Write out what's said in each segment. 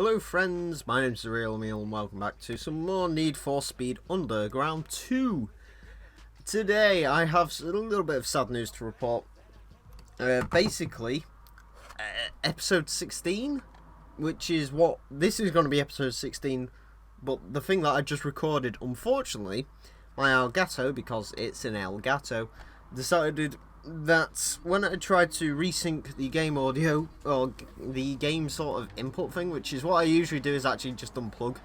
Hello friends, my name's TheRealEmile and welcome back to some more Need for Speed Underground 2. Today I have a little bit of sad news to report. Basically, episode 16, which is what, this is going to be episode 16, but the thing that I just recorded, unfortunately, my Elgato, because it's an Elgato, decided that when I tried to resync the game audio, or the game sort of input thing, which is what I usually do, is actually just unplug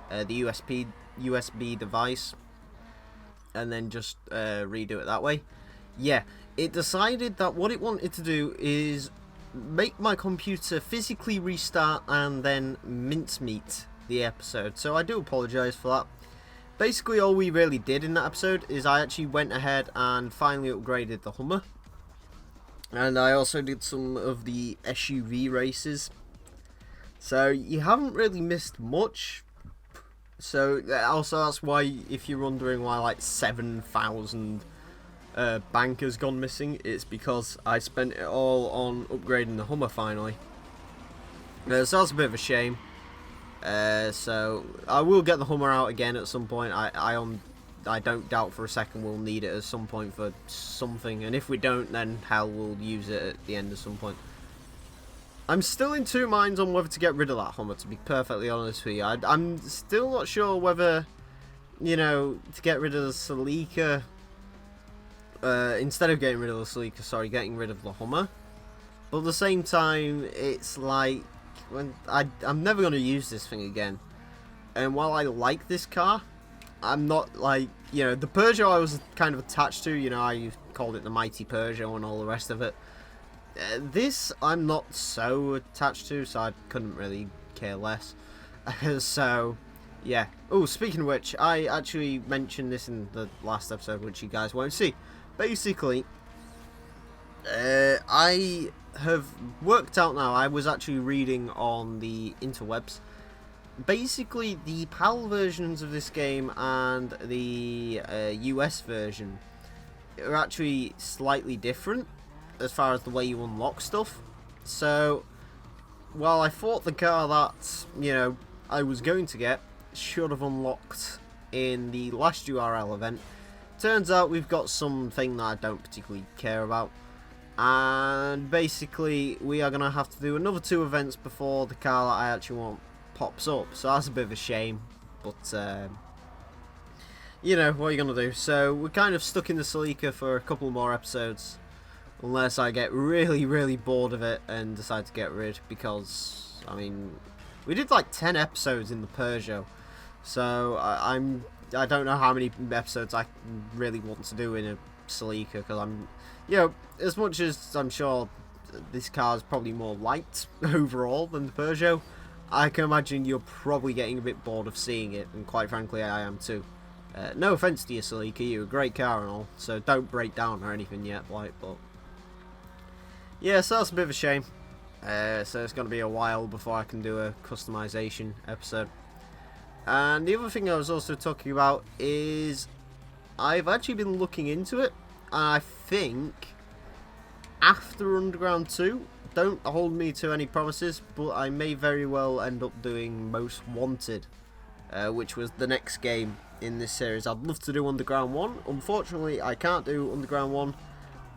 the USB device and then just redo it that way. Yeah, it decided that what it wanted to do is make my computer physically restart and then mincemeat the episode. So I do apologise for that. Basically, all we really did in that episode is I actually went ahead and finally upgraded the Hummer. And I also did some of the SUV races. So you haven't really missed much. So also that's why, if you're wondering why like 7,000 bank has gone missing, it's because I spent it all on upgrading the Hummer finally. So that's a bit of a shame. So I will get the Hummer out again at some point. I don't doubt for a second we'll need it at some point for something, and if we don't, then hell, we'll use it at the end at some point. I'm still in two minds on whether to get rid of that Hummer, to be perfectly honest with you. I'm still not sure whether, you know, to get rid of the Celica, instead of getting rid of the Celica, sorry, getting rid of the Hummer. But at the same time, it's like, when I'm never going to use this thing again, and while I like this car, I'm not like, you know, the Peugeot I was kind of attached to, you know, I called it the mighty Peugeot and all the rest of it. This I'm not so attached to, so I couldn't really care less. So yeah. Oh, speaking of which, I actually mentioned this in the last episode, which you guys won't see. Basically, I have worked out now, I was actually reading on the interwebs, basically the PAL versions of this game and the US version are actually slightly different as far as the way you unlock stuff. So while I thought the car that, you know, I was going to get should have unlocked in the last URL event, turns out we've got something that I don't particularly care about. And basically, we are going to have to do another 2 events before the car that I actually want pops up. So that's a bit of a shame. But, you know, what are you going to do? So we're kind of stuck in the Celica for a couple more episodes. Unless I get really, really bored of it and decide to get rid. Because, I mean, we did like 10 episodes in the Peugeot. So I don't know how many episodes I really want to do in a Celica, because I'm, you know, as much as I'm sure this car is probably more liked overall than the Peugeot, I can imagine you're probably getting a bit bored of seeing it, and quite frankly I am too. No offense to you, Celica, you're a great car and all, so don't break down or anything yet, like, but yeah, so that's a bit of a shame. So it's going to be a while before I can do a customization episode. And the other thing I was also talking about is I've actually been looking into it, and I think after Underground 2, don't hold me to any promises, but I may very well end up doing Most Wanted, which was the next game in this series. I'd love to do Underground 1. Unfortunately, I can't do Underground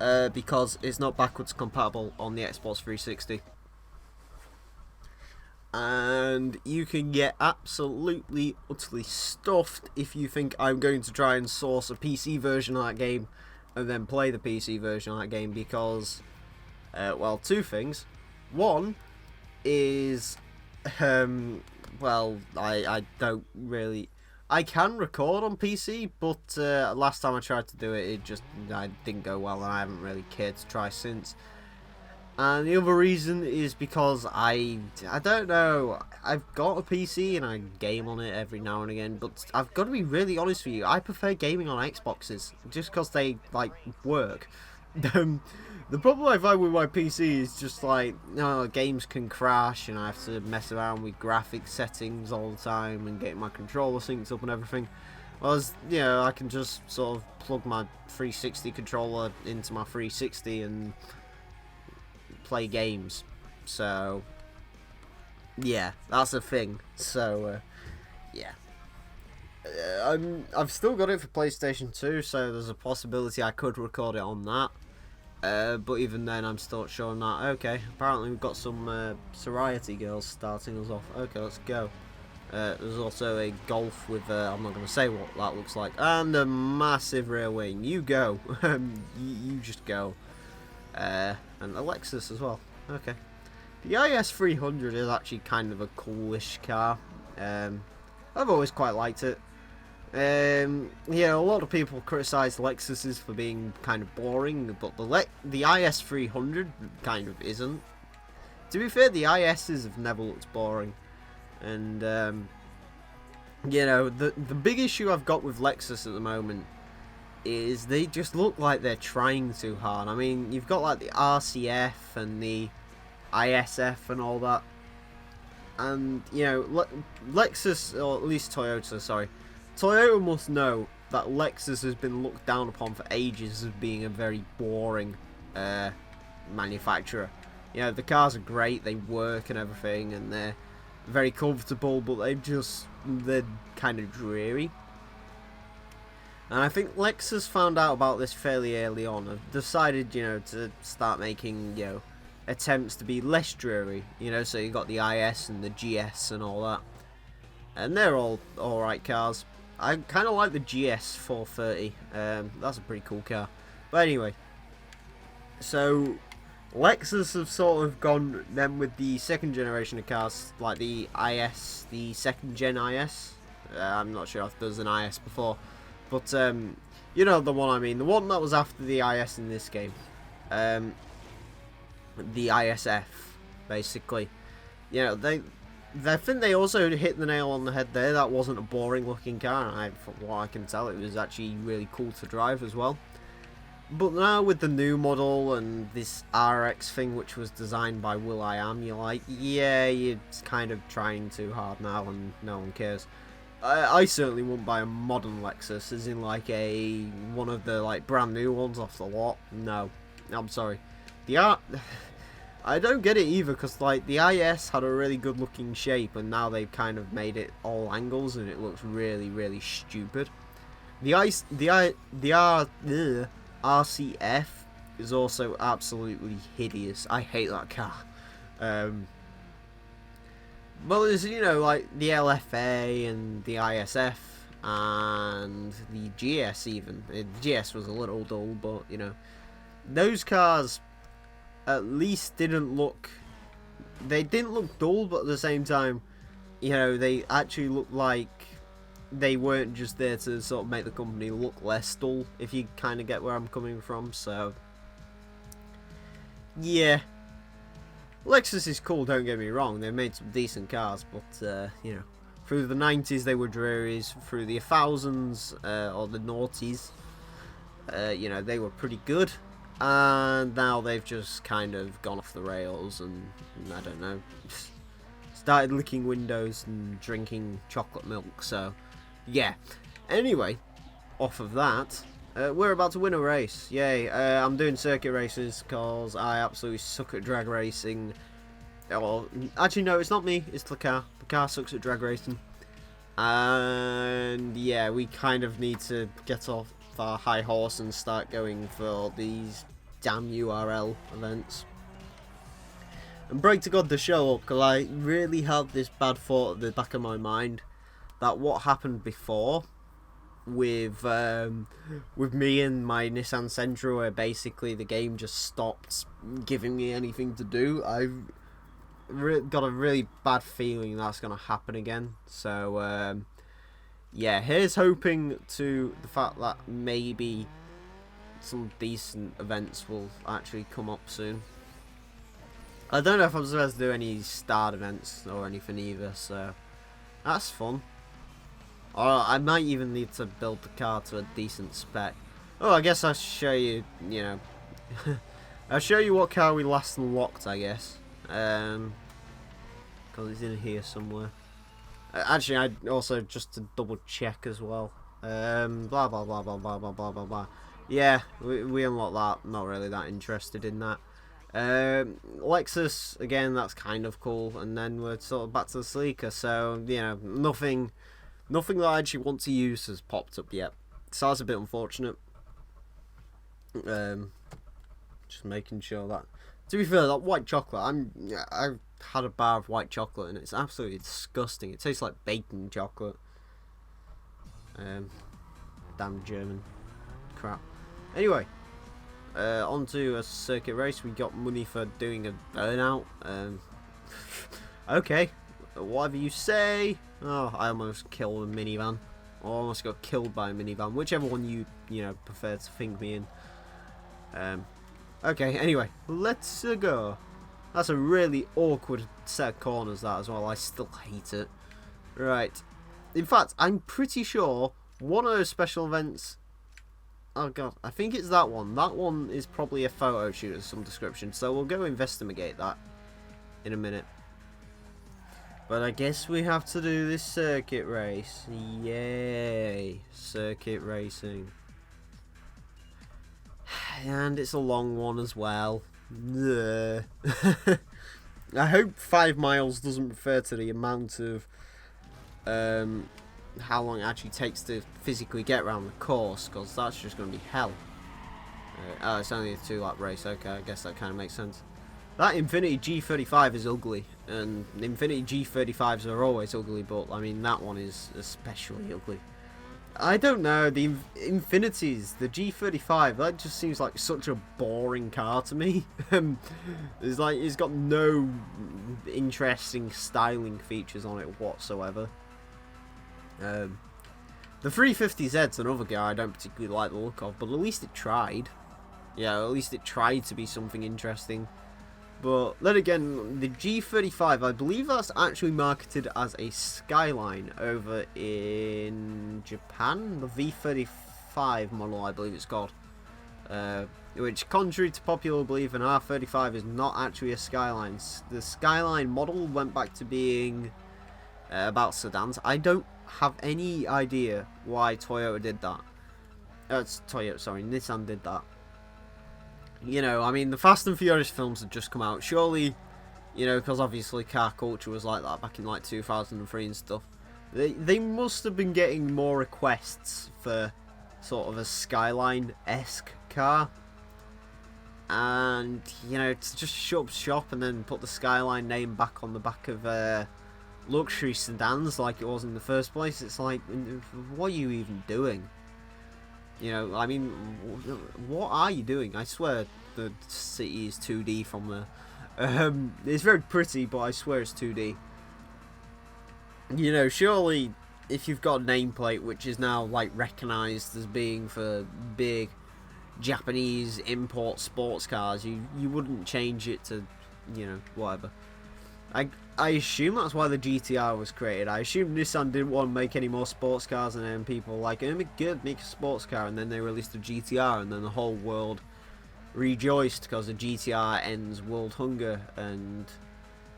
1 because it's not backwards compatible on the Xbox 360. And you can get absolutely, utterly stuffed if you think I'm going to try and source a PC version of that game and then play the PC version of that game, because, well, 2 things. One is, well, I don't really, I can record on PC, but last time I tried to do it, I didn't go well, and I haven't really cared to try since. And the other reason is because I don't know, I've got a PC and I game on it every now and again, but I've got to be really honest with you, I prefer gaming on Xboxes, just because they, like, work. The problem I find with my PC is just like, games can crash and I have to mess around with graphics settings all the time and getting my controller synced up and everything. Whereas, you know, I can just sort of plug my 360 controller into my 360 and play games. So Yeah, that's a thing. So, yeah. I've still got it for PlayStation 2, so there's a possibility I could record it on that. But even then, I'm still not sure on that. Okay, apparently we've got some Sorority girls starting us off. Okay, let's go. There's also a Golf with, I'm not going to say what that looks like, and a massive rear wing. You go. You just go. And a Lexus as well. Okay. The IS300 is actually kind of a coolish car. I've always quite liked it. Yeah, a lot of people criticise Lexuses for being kind of boring, but the IS300 kind of isn't. To be fair, the ISs have never looked boring. And, you know, the big issue I've got with Lexus at the moment is they just look like they're trying too hard. I mean, you've got, like, the RCF and the ISF and all that. And, you know, Lexus, or at least Toyota, sorry. Toyota must know that Lexus has been looked down upon for ages as being a very boring manufacturer. You know, the cars are great, they work and everything, and they're very comfortable, but they're kind of dreary. And I think Lexus found out about this fairly early on and decided, you know, to start making, you know, attempts to be less dreary. You know, so you got the IS and the GS and all that. And they're all alright cars. I kind of like the GS 430. That's a pretty cool car. But anyway, so Lexus have sort of gone then with the second generation of cars, like the IS, the second gen IS. I'm not sure if there was an IS before, but you know the one I mean, the one that was after the IS in this game, the ISF, basically. You know, I think they also hit the nail on the head there. That wasn't a boring looking car. From what I can tell, it was actually really cool to drive as well. But now with the new model and this RX thing, which was designed by will.i.am, you're like, yeah, you're kind of trying too hard now, and no one cares. I certainly wouldn't buy a modern Lexus, as in like one of the like brand new ones off the lot. No, I'm sorry. I don't get it either, because like the IS had a really good looking shape, and now they've kind of made it all angles, and it looks really, really stupid. The RCF is also absolutely hideous. I hate that car. Well, there's, you know, like the LFA and the ISF and the GS even. The GS was a little dull, but, you know, those cars at least didn't look... They didn't look dull, but at the same time, you know, they actually looked like they weren't just there to sort of make the company look less dull, if you kind of get where I'm coming from. So, yeah. Lexus is cool, don't get me wrong. They've made some decent cars, but, you know, through the 90s they were drearies. Through the 2000s, or the noughties, you know, they were pretty good. And now they've just kind of gone off the rails and, I don't know, started licking windows and drinking chocolate milk, so, yeah. Anyway, off of that, we're about to win a race. Yay. I'm doing circuit races because I absolutely suck at drag racing. Well, actually, no, it's not me, it's the car. The car sucks at drag racing. And, yeah, we kind of need to get off our high horse and start going for these damn URL events. And pray to God to show up, because I really have this bad thought at the back of my mind that what happened before with me and my Nissan Sentra, where basically the game just stopped giving me anything to do, I've got a really bad feeling that's going to happen again. So yeah, here's hoping to the fact that maybe some decent events will actually come up soon. I don't know if I'm supposed to do any start events or anything either, so that's fun. Or I might even need to build the car to a decent spec. Oh, I guess I'll show you, you know, I'll show you what car we last unlocked, I guess. Because it's in here somewhere. Actually, I also, just to double check as well. Blah, blah, blah, blah, blah, blah, blah, blah, blah. Yeah, we unlocked that. Not really that interested in that. Lexus, again, that's kind of cool. And then we're sort of back to the Sleeker. So, you know, nothing that I actually want to use has popped up yet. So that's a bit unfortunate. Just making sure that... To be fair, that white chocolate, I've had a bar of white chocolate and it's absolutely disgusting. It tastes like baking chocolate. Damn German crap. Anyway, onto a circuit race. We got money for doing a burnout. Okay, whatever you say. Oh, I almost killed a minivan. Or almost got killed by a minivan. Whichever one you know prefer to think me in. Okay, anyway, let's go. That's a really awkward set of corners, that as well. I still hate it. Right. In fact, I'm pretty sure one of those special events... Oh, God. I think it's that one. That one is probably a photo shoot of some description. So we'll go investigate that in a minute. But I guess we have to do this circuit race. Yay. Circuit racing. And it's a long one as well. I hope 5 miles doesn't refer to the amount of how long it actually takes to physically get around the course, because that's just going to be hell. Oh, it's only a 2-lap race. Okay, I guess that kind of makes sense. That Infiniti G35 is ugly, and Infiniti G35s are always ugly, but I mean that one is especially ugly. I don't know, the Infinitis, the G35, that just seems like such a boring car to me. It's got no interesting styling features on it whatsoever. The 350Z's another guy I don't particularly like the look of, but at least it tried. Yeah, at least it tried to be something interesting. But then again, the G35, I believe that's actually marketed as a Skyline over in Japan. The V35 model, I believe it's called. Which, contrary to popular belief, an R35 is not actually a Skyline. The Skyline model went back to being about sedans. I don't have any idea why Toyota did that. Nissan did that. You know, I mean, the Fast and Furious films had just come out. Surely, you know, because obviously car culture was like that back in like 2003 and stuff. They must have been getting more requests for sort of a Skyline-esque car. And, you know, to just shut up shop and then put the Skyline name back on the back of luxury sedans like it was in the first place. It's like, what are you even doing? You know, I mean, what are you doing? I swear the city is 2D from there. It's very pretty, but I swear it's 2D. You know, surely if you've got a nameplate which is now like recognised as being for big Japanese import sports cars, you wouldn't change it to, you know, whatever. I assume that's why the GTR was created. I assume Nissan didn't want to make any more sports cars, and then people were like, oh, good, make a sports car, and then they released a GTR, and then the whole world rejoiced because the GTR ends world hunger, and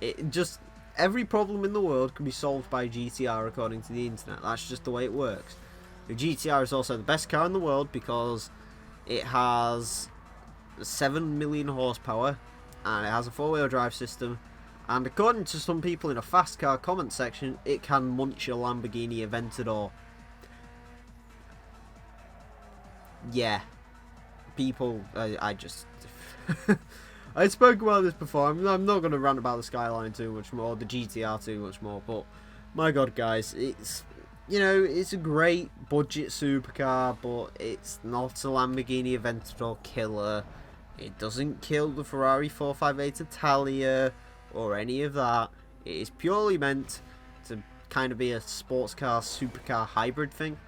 it just, every problem in the world can be solved by GTR according to the internet. That's just the way it works. The GTR is also the best car in the world because it has 7 million horsepower, and it has a 4-wheel drive system. And according to some people in a fast car comment section, it can munch a Lamborghini Aventador. Yeah. People, I just... I spoke about this before. I'm not going to rant about the Skyline too much more, the GTR too much more, but my god, guys, it's... You know, it's a great budget supercar, but it's not a Lamborghini Aventador killer. It doesn't kill the Ferrari 458 Italia or any of that. It is purely meant to kind of be a sports car, supercar hybrid thing.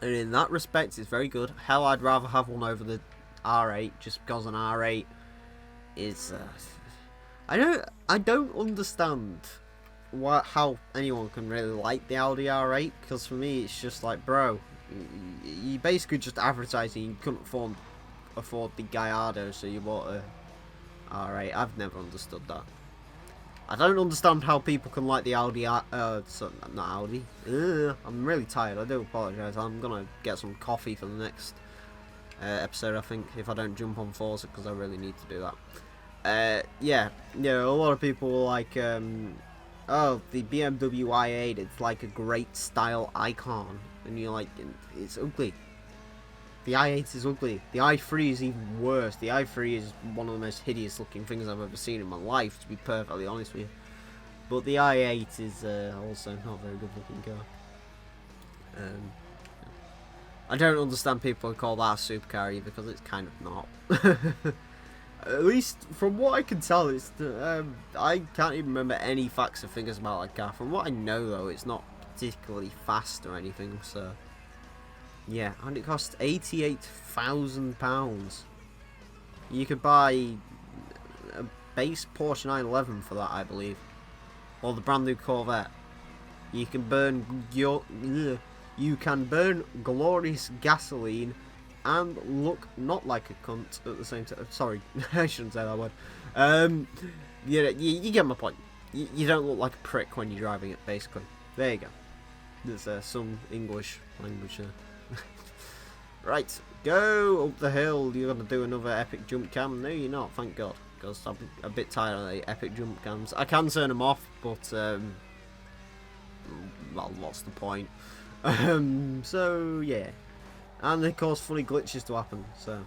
And in that respect, it's very good. Hell, I'd rather have one over the R8, just because an R8 is... I don't understand how anyone can really like the Audi R8, because for me, it's just like, bro, you basically just advertising you couldn't afford the Gallardo, so you bought a R8. I've never understood that. I don't understand how people can like the Audi, not Audi. I'm really tired, I do apologise. I'm going to get some coffee for the next episode, I think, if I don't jump on Forza, because I really need to do that. Yeah, a lot of people were like, oh, the BMW i8, it's like a great style icon, and you're like, it's ugly. The i8 is ugly. The i3 is even worse. The i3 is one of the most hideous looking things I've ever seen in my life, to be perfectly honest with you. But the i8 is also not a very good looking car. I don't understand people who call that a supercar either, because it's kind of not. At least from what I can tell, it's I can't even remember any facts or figures about that car. From what I know, though, it's not particularly fast or anything. So yeah, and it costs £88,000. You could buy a base Porsche 911 for that, I believe, or the brand new Corvette. You can burn glorious gasoline and look not like a cunt at the same time. Sorry, I shouldn't say that word. You get my point. You don't look like a prick when you're driving it, basically. There you go. There's some English language there. Right, go up the hill. You're going to do another epic jump cam. No, you're not, thank God. Because I'm a bit tired of the epic jump cams. I can turn them off, but, well, what's the point? So, yeah. And they cause funny glitches to happen, so.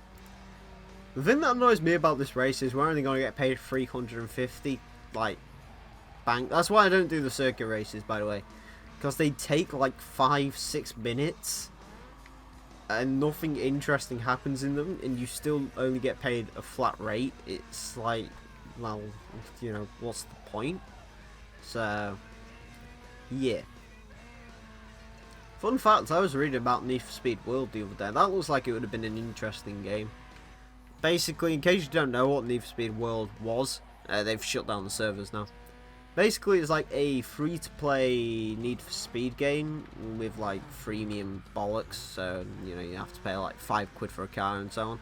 The thing that annoys me about this race is we're only going to get paid 350, like, bang. That's why I don't do the circuit races, by the way. Because they take, like, 5-6 minutes. And nothing interesting happens in them, and you still only get paid a flat rate. It's like, well, what's the point? So, yeah. Fun fact, I was reading about Need for Speed World the other day. That looks like it would have been an interesting game. Basically, in case you don't know what Need for Speed World was, they've shut down the servers now. Basically, it's like a free-to-play Need for Speed game with, like, freemium bollocks. So, you have to pay, like, £5 for a car and so on.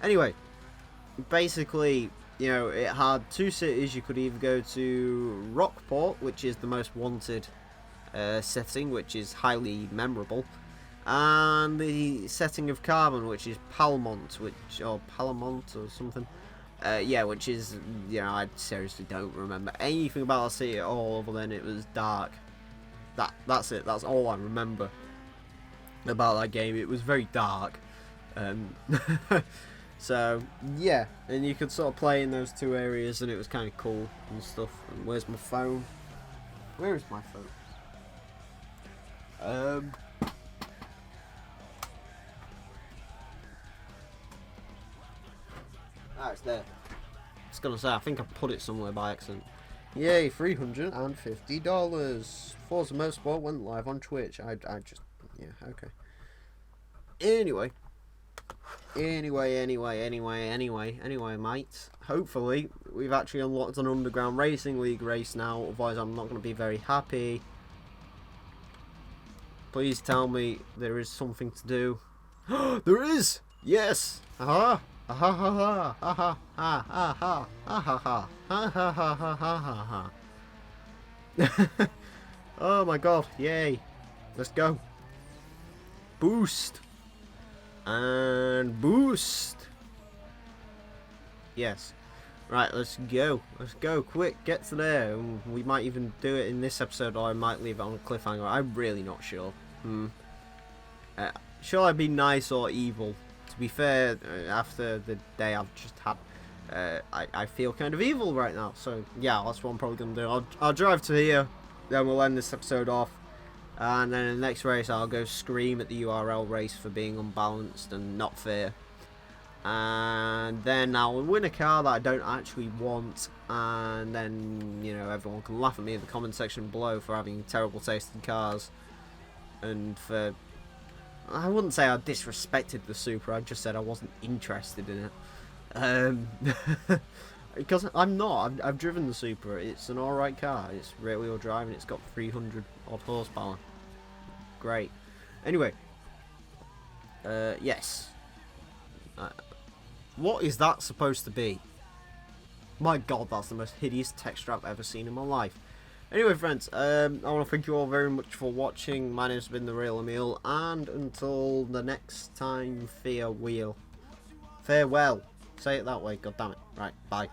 Anyway, basically, it had 2 cities. You could either go to Rockport, which is the most wanted setting, which is highly memorable, and the setting of Carbon, which is Palmont, or Palamont or something. Yeah, which is, I seriously don't remember anything about the city at all, other than it was dark. That's it. That's all I remember about that game. It was very dark. So yeah, and you could sort of play in those 2 areas, and it was kind of cool and stuff. And where's my phone? Where is my phone? It's there. I was gonna say, I think I put it somewhere by accident. Yay, $350. Forza Motorsport went live on Twitch. I just, yeah, okay. Anyway, mates. Hopefully, we've actually unlocked an Underground Racing League race now. Otherwise, I'm not going to be very happy. Please tell me there is something to do. There is! Yes! Aha! Ha ha ha ha ha ha ha ha ha ha ha ha ha ha ha ha. Oh my god, yay. Let's go. Boost. And boost. Yes. Right, let's go. Let's go, quick, get to there. We might even do it in this episode, or I might leave it on a cliffhanger. I'm really not sure. Shall I be nice or evil? To be fair, after the day I've just had, I feel kind of evil right now. So yeah, that's what I'm probably gonna do. I'll drive to here, then we'll end this episode off, and then in the next race I'll go scream at the URL race for being unbalanced and not fair, and then I'll win a car that I don't actually want, and then everyone can laugh at me in the comment section below for having terrible taste in cars, and for, I wouldn't say I disrespected the Supra, I just said I wasn't interested in it. Because I'm not. I've driven the Supra. It's an alright car. It's rear wheel drive and it's got 300 odd horsepower. Great. Anyway. Yes. What is that supposed to be? My god, that's the most hideous texture I've ever seen in my life. Anyway, friends, I want to thank you all very much for watching. My name's been TheRealEmile, and until the next time, farewell. Say it that way, goddammit. Right, bye.